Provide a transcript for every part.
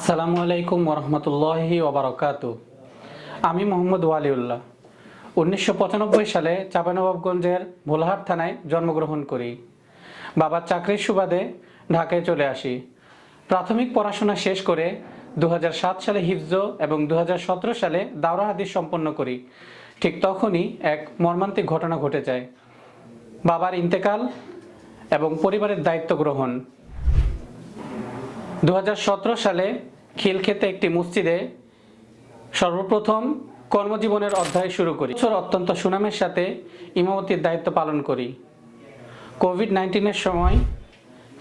আসসালামু আলাইকুম ওরহমতুল্লাহি ওবরাকাতু। আমি মোহাম্মদ ওয়ালিউল্লাহ 1995 সালে চাঁপাইনবাবগঞ্জের ভোলাহাট থানায় জন্মগ্রহণ করি। বাবার চাকরির সুবাদে ঢাকায় চলে আসি। প্রাথমিক পড়াশোনা শেষ করে 2007 সালে হিফজ এবং 2017 সালে দাওরা হাদিস সম্পন্ন করি। ঠিক তখনই এক মর্মান্তিক ঘটনা ঘটে যায়, বাবার ইন্তেকাল এবং পরিবারের দায়িত্ব গ্রহণ। 2017 সালে খিলক্ষেতে একটি মসজিদে সর্বপ্রথম কর্মজীবনের অধ্যায় শুরু করি। অত্যন্ত সুনামের সাথে ইমামতির দায়িত্ব পালন করি। কোভিড-19-এর সময়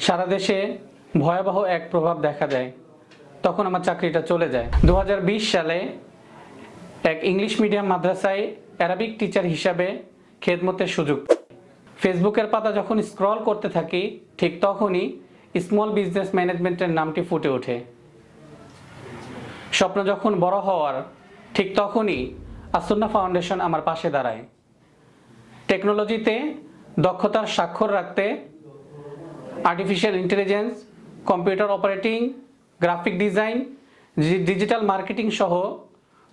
সারা দেশে ভয়াবহ এক প্রভাব দেখা দেয়, তখন আমার চাকরিটা চলে যায়। 2020 সালে এক ইংলিশ মিডিয়াম মাদ্রাসায় অ্যারাবিক টিচার হিসাবে খেদমতের সুযোগ। ফেসবুকের পাতা যখন স্ক্রল করতে থাকি, ঠিক তখনই স্মল বিজনেস ম্যানেজমেন্টের নামটি ফুটে ওঠে। স্বপ্ন যখন বড় হওয়ার, ঠিক তখনই আসুন্না ফাউন্ডেশন আমার পাশে দাঁড়ায়। টেকনোলজিতে দক্ষতার স্বাক্ষর রাখতে artificial intelligence, computer operating, graphic design, digital marketing সহ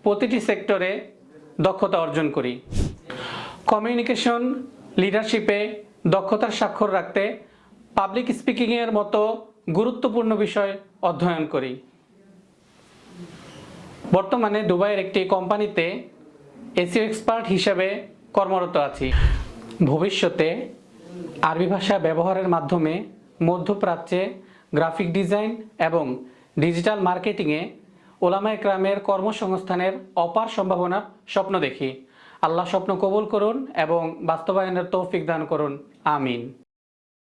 প্রতিটি সেক্টরে দক্ষতা অর্জন করি। কমিউনিকেশন, লিডারশিপে দক্ষতার স্বাক্ষর রাখতে পাবলিক স্পিকিংয়ের মতো গুরুত্বপূর্ণ বিষয় অধ্যয়ন করি। বর্তমানে দুবাইয়ের একটি কোম্পানিতে এসইও এক্সপার্ট হিসেবে কর্মরত আছি। ভবিষ্যতে আরবি ভাষা ব্যবহারের মাধ্যমে মধ্যপ্রাচ্যে গ্রাফিক ডিজাইন এবং ডিজিটাল মার্কেটিংয়ে ওলামায়ে কেরামের কর্মসংস্থানের অপার সম্ভাবনার স্বপ্ন দেখি। আল্লাহ স্বপ্ন কবুল করুন এবং বাস্তবায়নের তৌফিক দান করুন। আমিন।